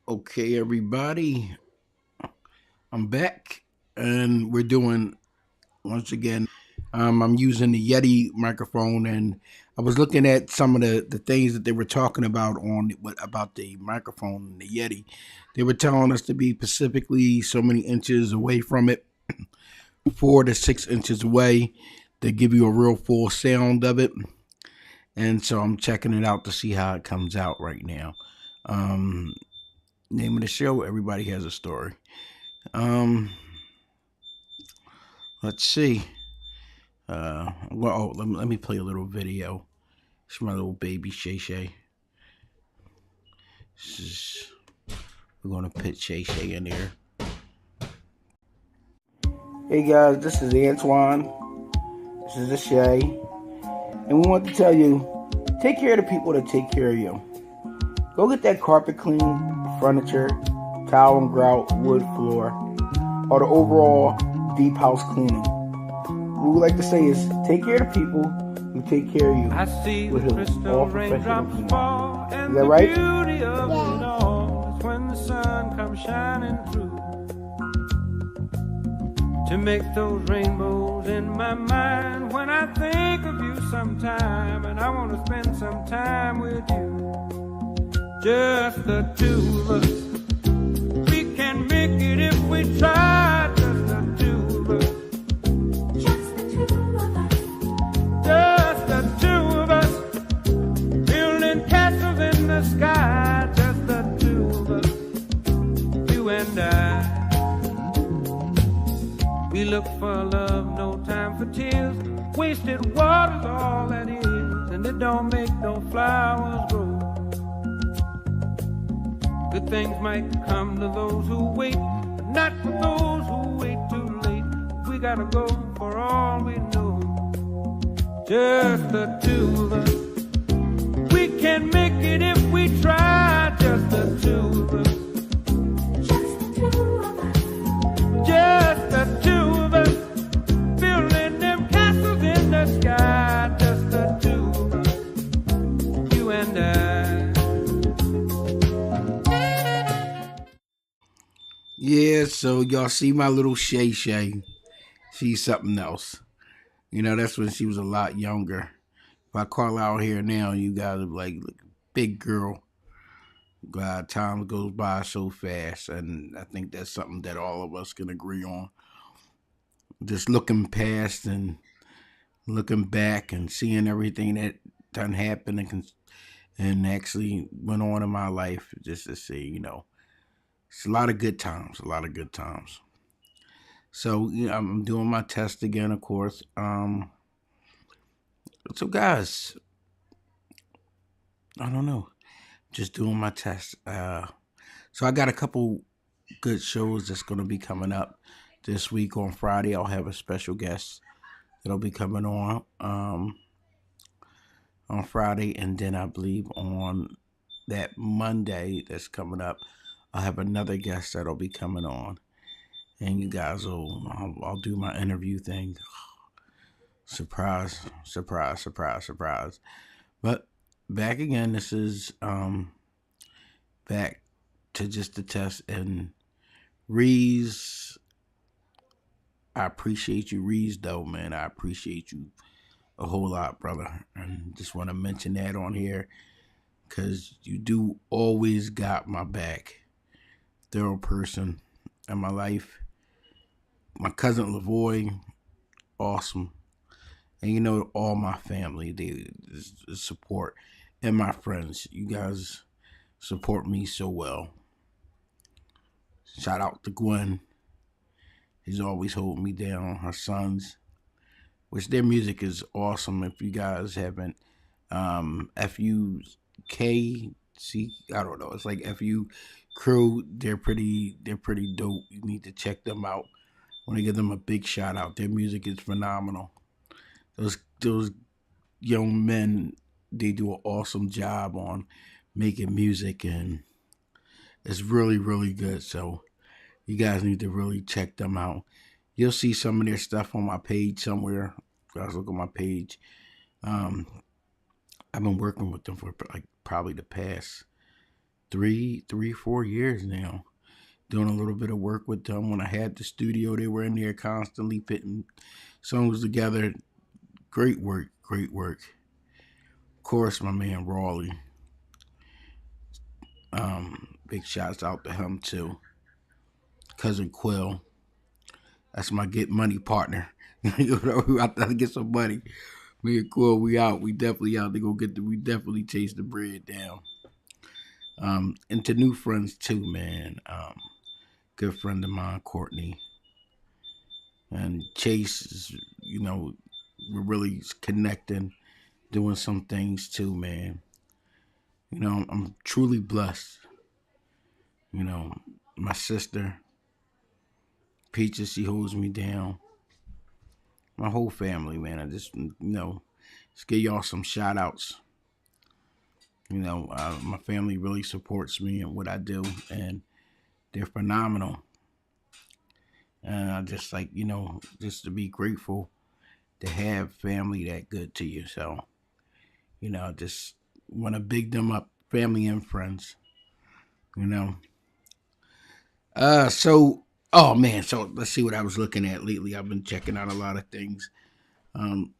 Okay, everybody, I'm back, and we're doing once again. I'm using the Yeti microphone, and I was looking at some of the things that they were talking about about the microphone and the Yeti. They were telling us to be specifically so many inches away from it, 4 to 6 inches away, to give you a real full sound of it. And so I'm checking it out to see how it comes out right now. Um, Name of the show: Everybody Has a Story. Um, let's see. Let me play a little video. It's my little baby Shay Shay. We're gonna put Shay Shay in there. Hey guys, this is Antoine. This is the Shay, and we want to tell you: take care of the people that take care of you. Go get that carpet clean, furniture, tile and grout, wood floor, or the overall deep house cleaning. What we like to say is take care of the people who take care of you. I see the crystal raindrops fall, and is that the right? beauty of it all is when the sun comes shining through to make those rainbows in my mind. When I think of you sometime, and I want to spend some time with you, just the two of us. We can make it if we try, just the two of us. Sky, just the two of us, you and I. We look for love, no time for tears. Wasted water's all that is, and it don't make no flowers grow. Good things might come to those who wait, but not for those who wait too late. We gotta go for all we know, just the two of us. We can make it if we try, just the two of us. Just the two of us. Just the two of us. Building them castles in the sky, just the two of us. You and I. Yeah, so y'all see my little Shay Shay. She's something else. You know, that's when she was a lot younger. If I call out here now, you guys are like, look, big girl. God, time goes by so fast, and I think that's something that all of us can agree on. Just looking past and looking back and seeing everything that done happened and actually went on in my life, just to see, it's a lot of good times, a lot of good times. So I'm doing my test again, of course. So guys, I don't know, just doing my test. So I got a couple good shows that's going to be coming up this week. On Friday, I'll have a special guest that'll be coming on Friday, and then I believe on that Monday that's coming up, I'll have another guest that'll be coming on, and you guys I'll do my interview thing. Surprise, surprise, surprise, surprise. But back again, this is back to just the test. And Reese, I appreciate you, Reese, though, man. I appreciate you a whole lot, brother. And just want to mention that on here because you do always got my back. Thorough person in my life. My cousin Lavoy, awesome. And all my family, they support, and my friends. You guys support me so well. Shout out to Gwen. He's always holding me down. Her sons, which their music is awesome. If you guys haven't, FUKC, I don't know. It's like FU Crew. They're pretty dope. You need to check them out. I want to give them a big shout out. Their music is phenomenal. Those young men, they do an awesome job on making music, and it's really, really good. So you guys need to really check them out. You'll see some of their stuff on my page somewhere. If you guys look at my page, I've been working with them for like probably the past three, 4 years now. Doing a little bit of work with them. When I had the studio, they were in there constantly putting songs together. Great work, great work. Of course, my man Rawley. Big shouts out to him too. Cousin Quill. That's my get money partner. You know, we out there to get some money. Me and Quill, we out. We definitely out to go get the. We definitely chase the bread down. And to new friends too, man. Good friend of mine, Courtney, and Chase is, we're really connecting, doing some things too, man. I'm truly blessed. You know, my sister, Peaches, she holds me down. My whole family, man. I just give y'all some shout outs. My family really supports me and what I do, and they're phenomenal. And I just just to be grateful to have family that good to you. So, just want to big them up, family and friends. You know. Oh man, so let's see what I was looking at lately. I've been checking out a lot of things. Um,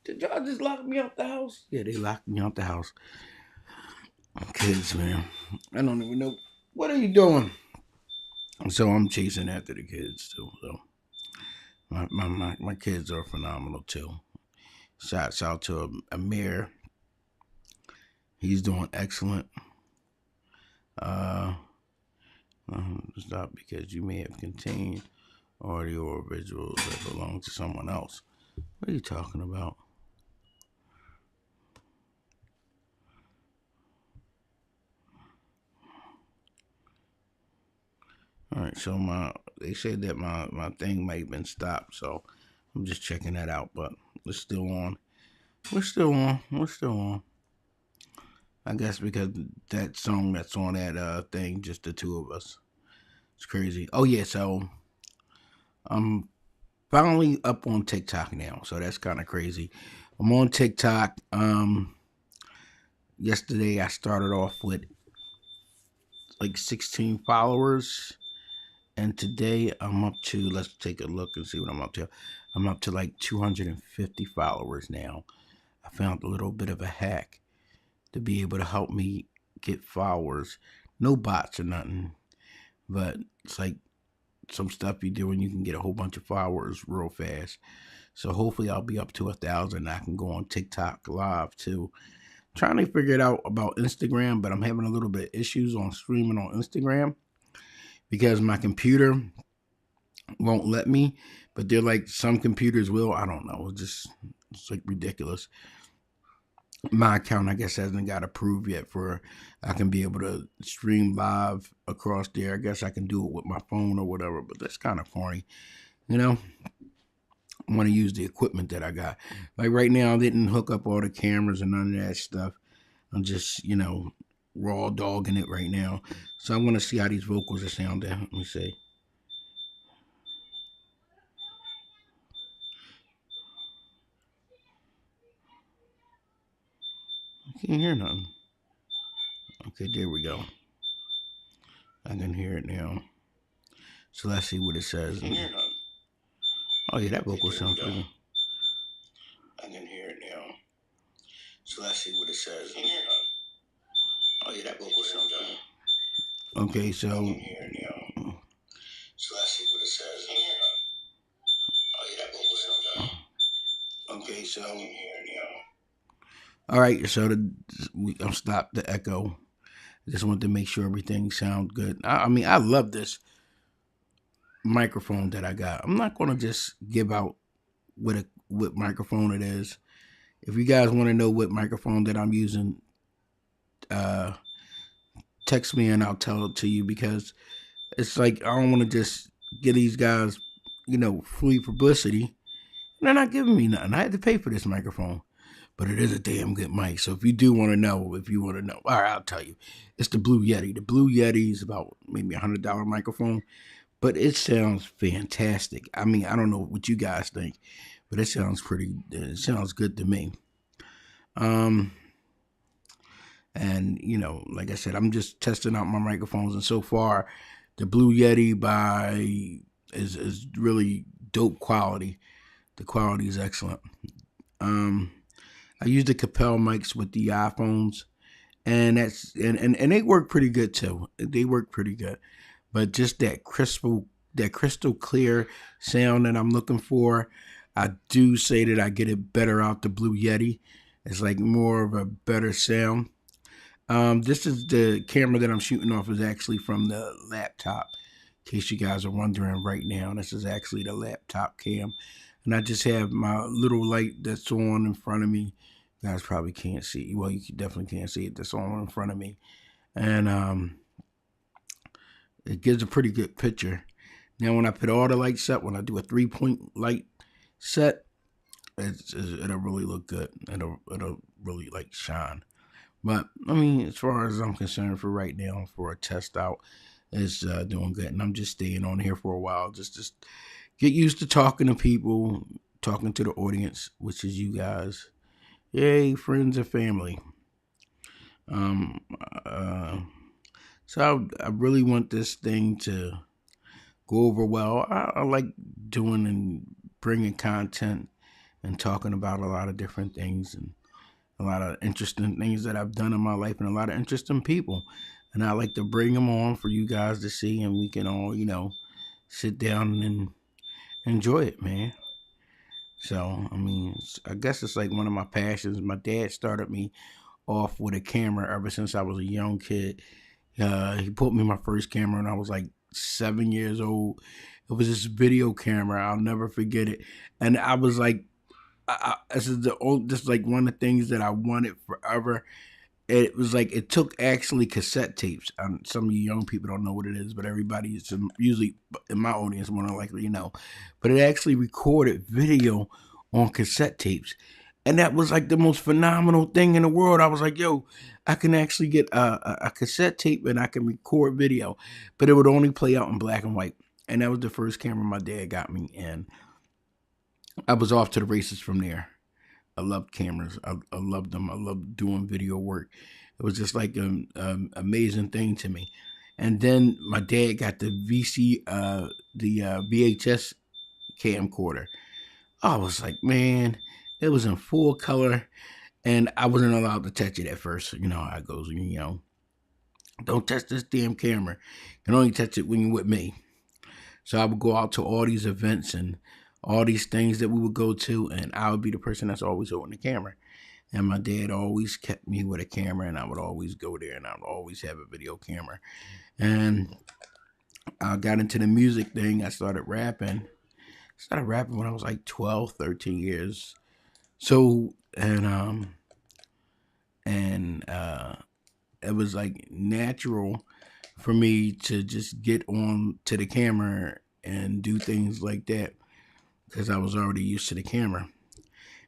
did y'all just lock me out the house? Yeah, they locked me out the house. Kids, man, I don't even know what are you doing. So I'm chasing after the kids too. So my kids are phenomenal too. Shouts out to Amir. He's doing excellent. Uh, Stop because you may have contained audio or visuals that belong to someone else. What are you talking about? All right, so they said that my thing might have been stopped, so I'm just checking that out. But it's still on. We're still on. We're still on. I guess because that song that's on that thing, just the two of us. It's crazy. Oh yeah, so I'm finally up on TikTok now, so that's kind of crazy. I'm on TikTok. Yesterday I started off with like 16 followers, and today I'm up to. Let's take a look and see what I'm up to. I'm up to like 250 followers now. I found a little bit of a hack to be able to help me get followers. No bots or nothing, but it's like some stuff you do and you can get a whole bunch of followers real fast. So hopefully I'll be up to 1,000. I can go on TikTok live too. Trying to figure it out about Instagram, but I'm having a little bit of issues on streaming on Instagram because my computer won't let me. But they're like some computers will. I don't know. It's like ridiculous. My account, I guess, hasn't got approved yet for I can be able to stream live across there. I guess I can do it with my phone or whatever, but that's kind of corny, you know. I want to use the equipment that I got. Like right now, I didn't hook up all the cameras and none of that stuff. I'm just, raw dogging it right now. So I want to see how these vocals are sounding. Let me see. I can't hear nothing. Okay, there we go. I can hear it now. So let's see what it says. Oh yeah, that vocal sounds good. I can hear it now. So let's see what it says. Oh yeah, that vocal sounds good. Okay, so. I can hear it now. So let's see what it says. Oh yeah, that vocal sounds good. Okay, so. I can hear it now. All right, so I'll stop the echo. I just want to make sure everything sounds good. I mean, I love this microphone that I got. I'm not going to just give out what microphone it is. If you guys want to know what microphone that I'm using, uh, text me and I'll tell it to you because it's like I don't want to just give these guys, free publicity. And they're not giving me nothing. I had to pay for this microphone. But it is a damn good mic. So if you want to know, all right, I'll tell you. It's the Blue Yeti. The Blue Yeti is about maybe $100 microphone, but it sounds fantastic. I mean, I don't know what you guys think, but it sounds good to me. Um, And like I said, I'm just testing out my microphones, and so far, the Blue Yeti by is really dope quality. The quality is excellent. Um, I use the Capel mics with the iPhones, and and they work pretty good too. They work pretty good, but just that crystal clear sound that I'm looking for, I do say that I get it better out the Blue Yeti. It's like more of a better sound. This is the camera that I'm shooting off is actually from the laptop. In case you guys are wondering right now, this is actually the laptop cam, and I just have my little light that's on in front of me. You guys probably can't see. Well, you definitely can't see it. That's on in front of me, and it gives a pretty good picture. Now, when I put all the lights up, when I do a 3-point light set, it'll really look good. It'll really like shine. But I mean, as far as I'm concerned, for right now, for a test out, it's doing good, and I'm just staying on here for a while, just get used to talking to people, talking to the audience, which is you guys, yay, friends and family. Um, uh, so I really want this thing to go over well. I like doing and bringing content and talking about a lot of different things and a lot of interesting things that I've done in my life and a lot of interesting people. And I like to bring them on for you guys to see, and we can all, sit down and enjoy it, man. So, I mean, I guess it's like one of my passions. My dad started me off with a camera ever since I was a young kid. He put me my first camera when I was like 7 years old. It was this video camera. I'll never forget it. And I was like, this is like one of the things that I wanted forever. It was like it took actually cassette tapes. Some of you young people don't know what it is, but everybody is usually in my audience more than likely But it actually recorded video on cassette tapes, and that was like the most phenomenal thing in the world. I was like, yo, I can actually get a cassette tape and I can record video, but it would only play out in black and white. And that was the first camera my dad got me, and I was off to the races from there. I loved cameras. I loved them. I loved doing video work. It was just like an amazing thing to me. And then my dad got the VHS camcorder. I was like, man, it was in full color, and I wasn't allowed to touch it at first. You know how it goes. Don't touch this damn camera. You can only touch it when you're with me. So I would go out to all these events and all these things that we would go to, and I would be the person that's always holding the camera. And my dad always kept me with a camera, and I would always go there, and I would always have a video camera. And I got into the music thing. I started rapping. When I was like 12, 13 years. So, and it was like natural for me to just get on to the camera and do things like that because I was already used to the camera.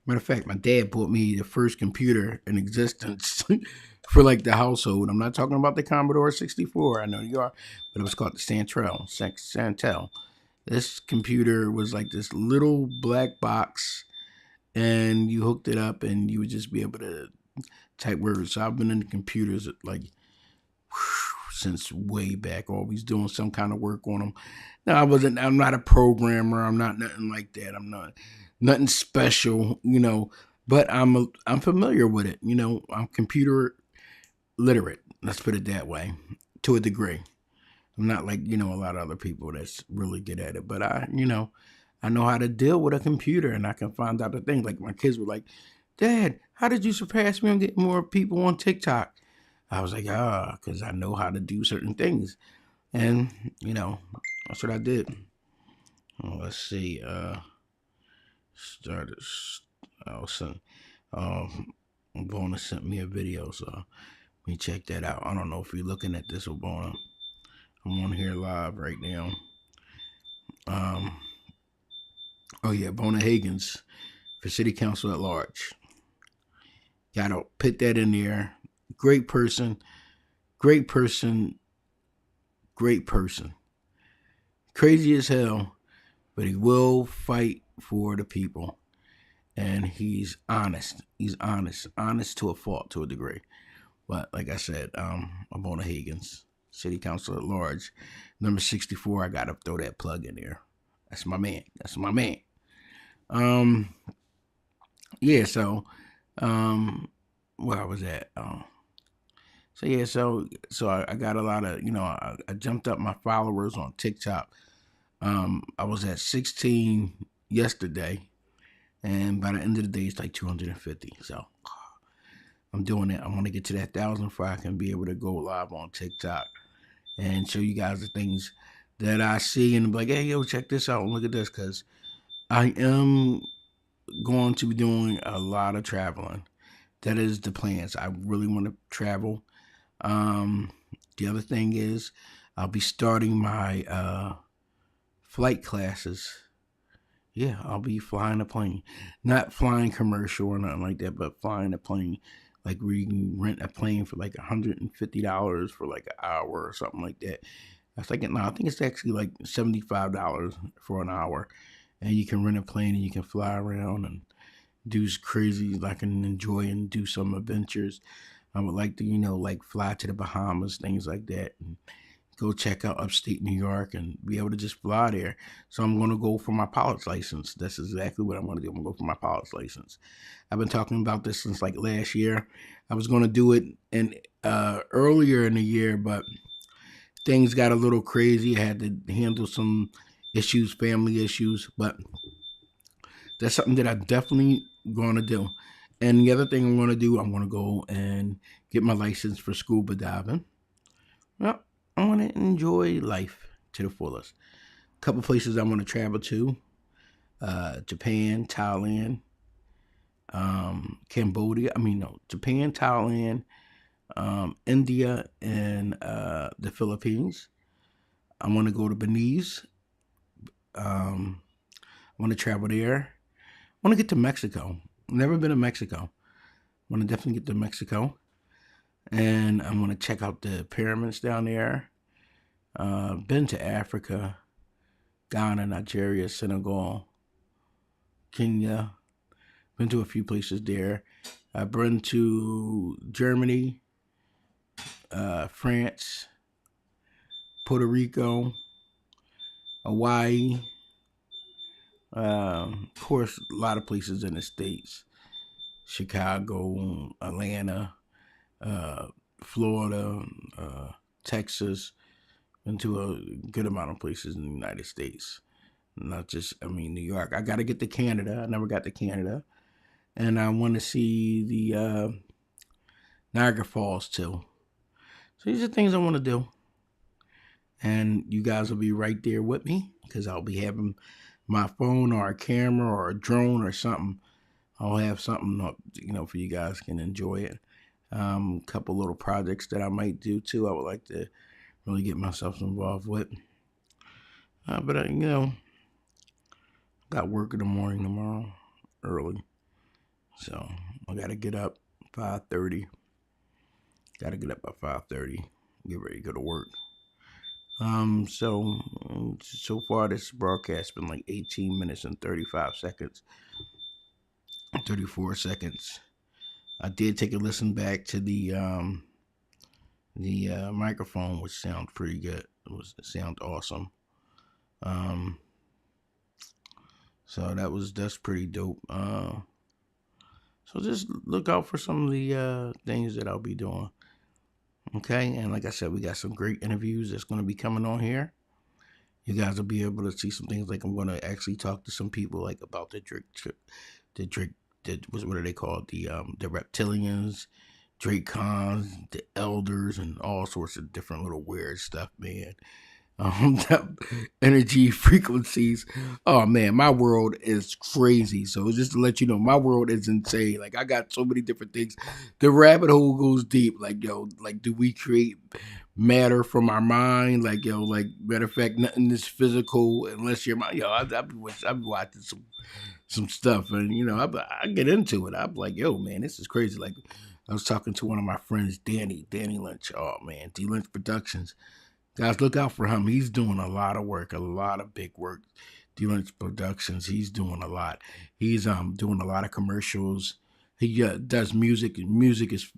Matter of fact, my dad bought me the first computer in existence for like the household. I'm not talking about the Commodore 64. I know you are, but it was called the Santel. This computer was like this little black box, and you hooked it up, and you would just be able to type words. So I've been in the computers like since way back, always doing some kind of work on them. Now I'm not a programmer. I'm not nothing like that. I'm not nothing special, but I'm familiar with it. I'm computer literate. Let's put it that way, to a degree. I'm not like, a lot of other people that's really good at it, but I know how to deal with a computer, and I can find out the things. Like my kids were like, Dad, how did you surpass me on getting more people on TikTok? I was like, because I know how to do certain things. And, that's what I did. Let's see. Started. Bona sent me a video, so let me check that out. I don't know if you're looking at this, Bona. I'm on here live right now. Oh yeah, Bona Higgins for City Council at Large. Gotta put that in there. Great person. Great person. Great person. Crazy as hell, but he will fight for the people. And he's honest. He's honest. Honest to a fault, to a degree. But like I said, I'm on the Hagens, City Council at Large, number 64. I gotta throw that plug in there. That's my man. That's my man. Um, yeah. So, um, where I was at. So yeah. So I got a lot of I jumped up my followers on TikTok. I was at 16 yesterday, and by the end of the day, it's like 250. So I'm doing it. I want to get to that 1,000 before I can be able to go live on TikTok and show you guys the things that I see and be like, hey, yo, check this out and look at this, because I am going to be doing a lot of traveling. That is the plans. I really want to travel. Um, the other thing is I'll be starting my flight classes. Yeah, I'll be flying a plane. Not flying commercial or nothing like that, but flying a plane. Like where you can rent a plane for like $150 for like an hour or something like that. That's like no, I think it's actually like $75 for an hour. And you can rent a plane and you can fly around and do crazy, like, and enjoy and do some adventures. I would like to, like fly to the Bahamas, things like that, and go check out upstate New York and be able to just fly there. So I'm going to go for my pilot's license. That's exactly what I'm going to do. I'm going to go for my pilot's license. I've been talking about this since like last year. I was going to do it earlier in the year, but things got a little crazy. I had to handle some issues, family issues, but that's something that I definitely going to do. And the other thing I'm going to do, I'm going to go and get my license for scuba diving. Well, I want to enjoy life to the fullest. A couple places I want to travel to: Japan, Thailand, Cambodia. I mean, no, Japan, Thailand, India, and the Philippines. I want to go to Belize. Um, I want to travel there. I want to get to Mexico. Never been to Mexico. I want to definitely get to Mexico. And I want to check out the pyramids down there. Been to Africa, Ghana, Nigeria, Senegal, Kenya. Been to a few places there. I've been to Germany, France, Puerto Rico, Hawaii. Of course, a lot of places in the States. Chicago, Atlanta, uh, Florida, Texas. Been to a good amount of places in the United States. Not just, New York. I got to get to Canada. I never got to Canada. And I want to see the Niagara Falls too. So these are things I want to do. And you guys will be right there with me because I'll be having my phone or a camera or a drone or something. I'll have something up, for you guys can enjoy it. A couple little projects that I might do too. I would like to really get myself involved with. But got work in the morning tomorrow, early, so I gotta get up 5:30. Gotta get up by 5:30. Get ready to go to work. So far this broadcast been like 18 minutes and 35 seconds, 34 seconds. I did take a listen back to the microphone, which sounds pretty good. It sounds awesome. So that's pretty dope. So just look out for some of the things that I'll be doing. Okay, and like I said, we got some great interviews that's going to be coming on here. You guys will be able to see some things. Like I'm going to actually talk to some people like about the what are they called? The reptilians, Drake Cons, the elders, and all sorts of different little weird stuff, man. Energy frequencies. Oh man, my world is crazy. So just to let you know, my world is insane. Like I got so many different things. The rabbit hole goes deep. Like like do we create matter from our mind? Like like matter of fact, nothing is physical unless your mind. I be watching some stuff, and I get into it. I'm like, yo, man, this is crazy. Like I was talking to one of my friends, Danny Lynch. Oh man, D Lynch Productions. Guys, look out for him. He's doing a lot of work, a lot of big work. D Lynch Productions. He's doing a lot. He's doing a lot of commercials. He does music. Music is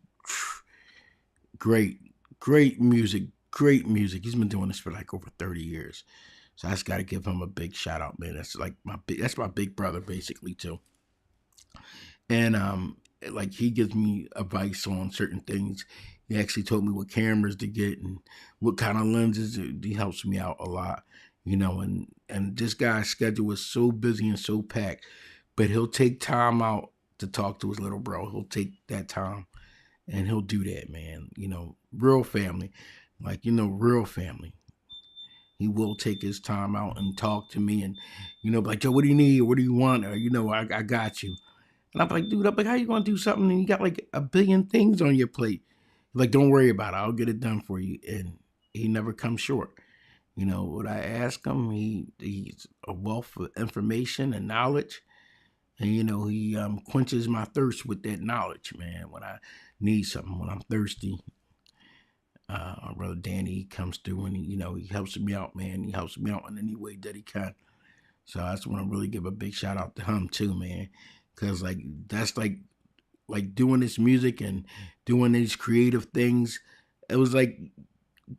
Great, great music, great music. He's been doing this for like over 30 years. So I just got to give him a big shout out, man. That's my big brother basically too. And like he gives me advice on certain things. He actually told me what cameras to get and what kind of lenses. He helps me out a lot, you know. And this guy's schedule is so busy and so packed, but he'll take time out to talk to his little bro. He'll take that time and he'll do that, man. You know, real family, like real family. He will take his time out and talk to me, and like, Joe, what do you need? What do you want? Or I got you. And I'm like, dude, I'm like, how you gonna do something and you got like a billion things on your plate? Like, don't worry about it. I'll get it done for you. And he never comes short. What I ask him, he's a wealth of information and knowledge. And he quenches my thirst with that knowledge, man. When I need something, when I'm thirsty, our brother Danny comes through and he helps me out, man. He helps me out in any way that he can. So I just want to really give a big shout out to him too, man. Cause like that's like doing this music and doing these creative things. It was like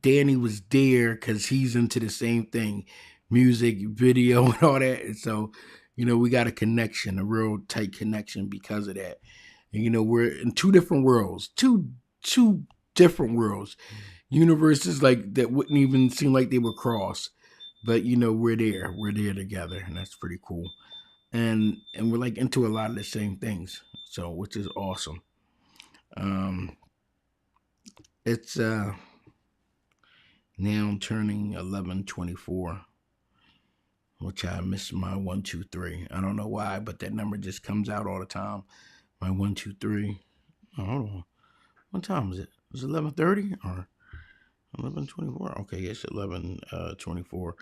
Danny was there because he's into the same thing, music, video, and all that. And so, we got a connection, a real tight connection because of that. And we're in two different worlds, two different worlds, universes like that wouldn't even seem like they were crossed. But we're there together, and that's pretty cool. And we're like into a lot of the same things, so which is awesome. Um, it's now turning 11:24, which I miss my 123. I don't know why, but that number just comes out all the time. My 123. Oh, hold on. What time is it? Was it 11:30 or 11:24? Okay, it's 11:24.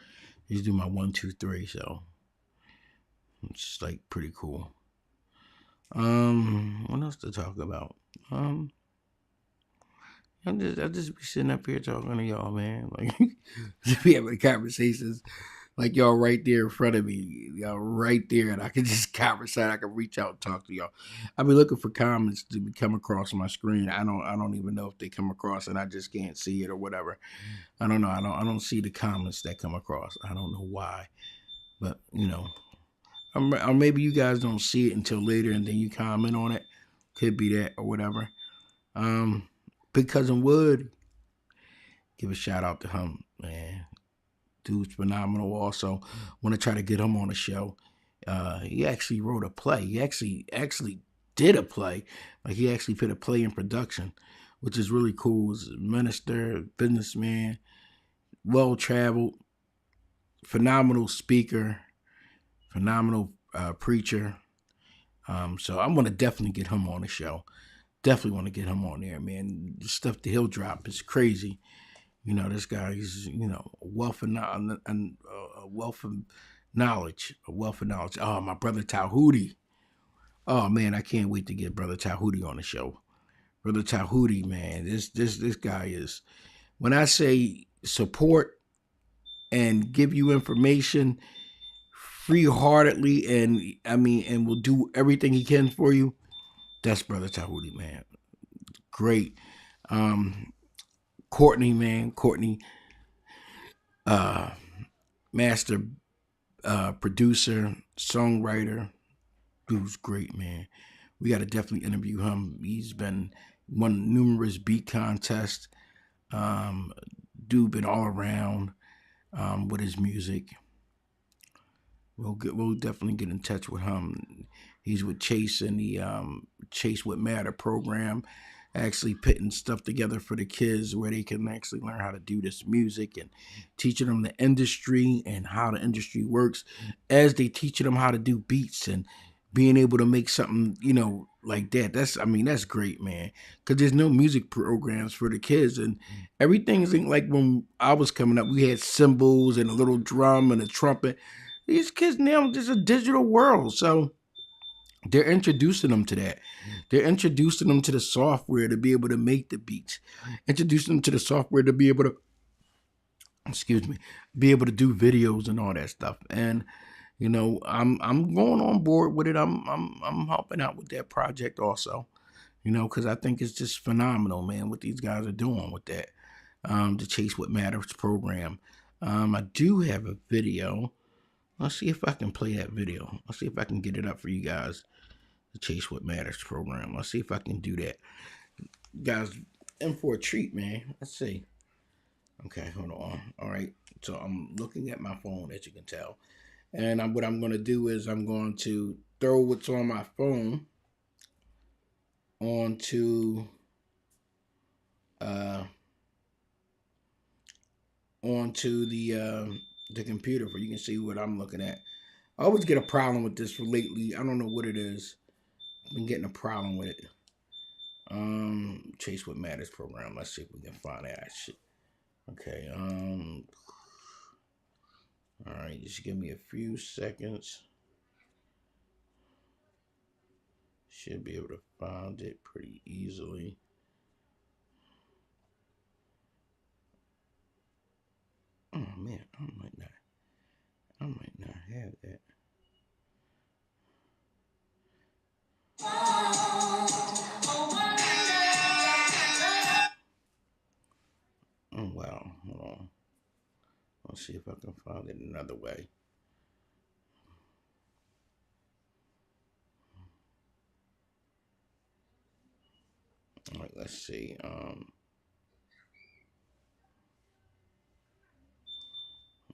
Just do my 123, so it's like pretty cool. What else to talk about? Um, I just be sitting up here talking to y'all, man. Like just be having conversations like y'all right there in front of me, y'all right there, and I can just conversate. I can reach out and talk to y'all. I be looking for comments to come across my screen. I don't even know if they come across, and I just can't see it or whatever. I don't know. I don't see the comments that come across. I don't know why, but or maybe you guys don't see it until later, and then you comment on it. Could be that or whatever. Um, Big cousin Wood, give a shout out to him, man. Dude's phenomenal. Also, want to try to get him on the show. He actually wrote a play. He actually did a play. Like he actually put a play in production, which is really cool. He's a minister, businessman, well traveled, phenomenal speaker, phenomenal preacher. So I'm gonna definitely get him on the show. Definitely want to get him on there, man. The stuff that he'll drop is crazy. This guy, he's a wealth of a wealth of knowledge, a wealth of knowledge. Oh, my brother Tahuti. Oh man, I can't wait to get brother Tahuti on the show. Brother Tahuti, man, this guy is. When I say support and give you information free heartedly, and and will do everything he can for you. That's brother Tahuti, man. Great. Courtney, man, Courtney, uh, master producer, songwriter, dude's great, man. We got to definitely interview him. He's been won numerous beat contests. Um, Dude been all around with his music. We'll definitely get in touch with him. He's with Chase in the Chase What Matter program, actually putting stuff together for the kids where they can actually learn how to do this music and teaching them the industry and how the industry works as they teaching them how to do beats and being able to make something, like that. That's great, man. Because there's no music programs for the kids and everything's like when I was coming up, we had cymbals and a little drum and a trumpet. These kids now, there's a digital world. So they're introducing them to that. They're introducing them to the software to be able to make the beats. Introducing them to the software to be able to, excuse me, be able to do videos and all that stuff. And I'm going on board with it. I'm helping out with that project also. because I think it's just phenomenal, man, what these guys are doing with that. The Chase What Matters program. I do have a video. Let's see if I can play that video. Let's see if I can get it up for you guys. The Chase What Matters program. Let's see if I can do that. You guys, in for a treat, man. Let's see. Okay, hold on. All right. So I'm looking at my phone, as you can tell. And what I'm going to do is I'm going to throw what's on my phone onto uh, the computer for you can see what I'm looking at. I always get a problem with this for lately. I don't know what it is. I've been getting a problem with it. Chase What Matters program. Let's see if we can find that shit. Okay. All right. Just give me a few seconds. Should be able to find it pretty easily. Oh man, I might not have that. Oh wow, hold on. Let's see if I can find it another way. All right, let's see.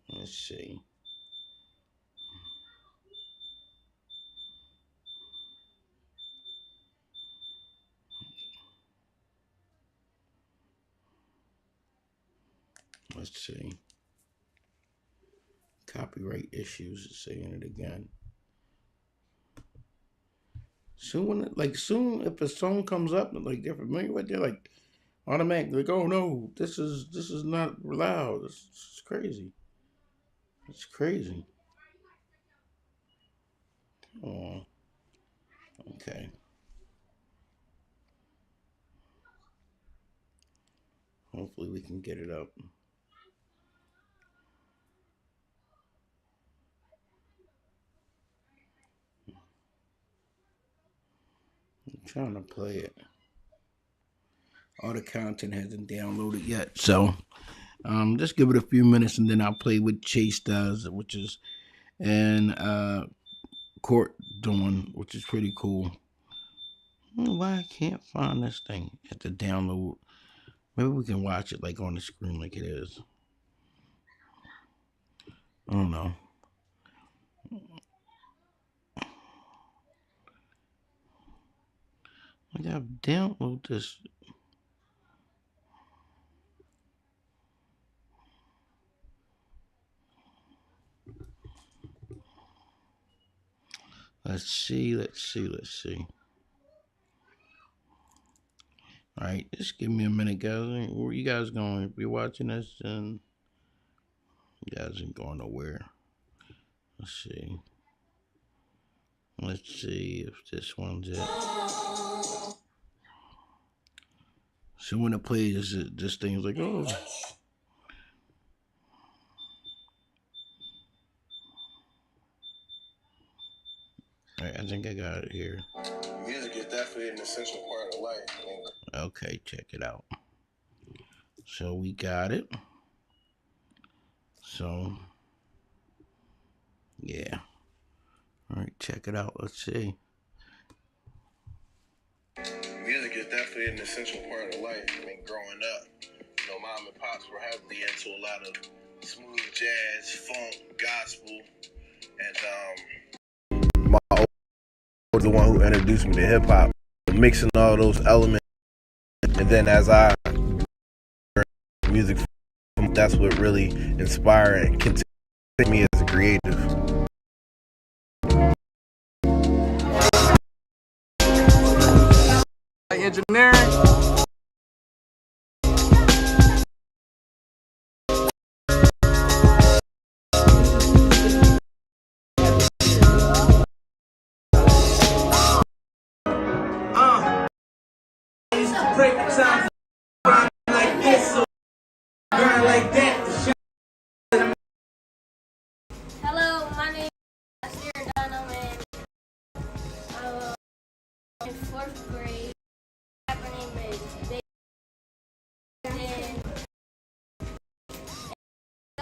Let's see. Let's see. Copyright issues. Saying it again. Soon, if a song comes up, like they're familiar with, they're like automatically like, oh no, this is not loud. This is crazy. It's crazy. Oh, okay. Hopefully we can get it up. I'm trying to play it. All the content hasn't downloaded yet, so just give it a few minutes and then I'll play what Chase does, which is and court doing, which is pretty cool. Why I can't find this thing at the download? Maybe we can watch it like on the screen like it is. I don't know. I gotta download this. Let's see. All right, just give me a minute, guys. Where you guys going? If you're watching this, then you guys ain't going nowhere. Let's see. Let's see if this one's it. So when it plays, this thing's like, oh. All right, I think I got it here. Music is definitely an essential part of life. Okay, check it out. So we got it. So, yeah. All right, check it out. Let's see. Music is definitely an essential part of life. I mean, growing up, mom and pops were heavily into a lot of smooth jazz, funk, gospel, and my old was the one who introduced me to hip hop, mixing all those elements, and then as I music, that's what really inspired and continued me as a creative. Engineering. Break the sound like this, so grind like that. Hello, my name is Asir Dunham, and I'm in 4th grade.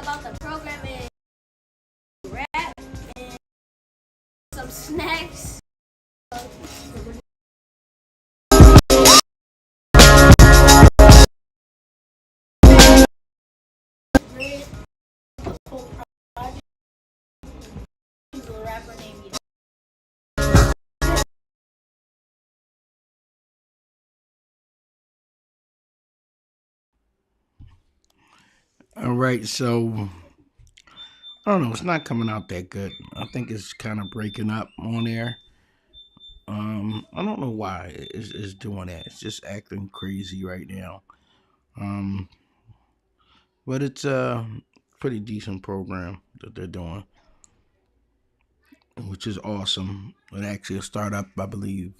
about the program is rap and some snacks. A rapper named All right, so I don't know. It's not coming out that good. I think it's kind of breaking up on there. I don't know why it's doing that. It's just acting crazy right now. Um, but it's a pretty decent program that they're doing, which is awesome. It actually will start up, I believe,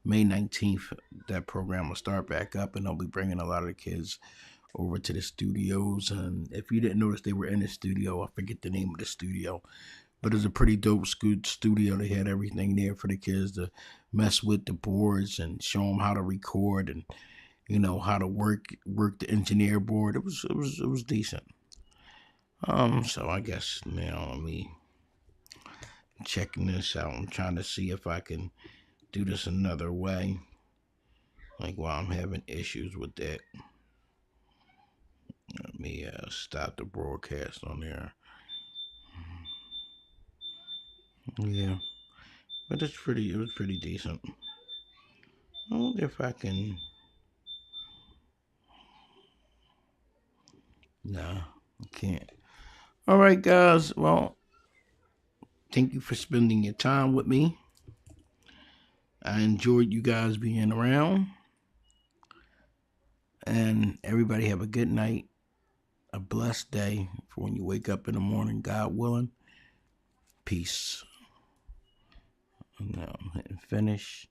May 19th. That program will start back up, and they'll be bringing a lot of the kids over to the studios. And if you didn't notice, they were in the studio. I forget the name of the studio, but it's a pretty dope studio. They had everything there for the kids to mess with the boards and show them how to record and how to work the engineer board. It was decent. So I guess now let me checking this out. I'm trying to see if I can do this another way. Like while I'm having issues with that, let me stop the broadcast on there. Yeah, but it was pretty decent. I wonder if I can. Nah, I can't. All right, guys. Well, thank you for spending your time with me. I enjoyed you guys being around. And everybody have a good night, a blessed day for when you wake up in the morning, God willing. Peace. Now I'm hitting finish.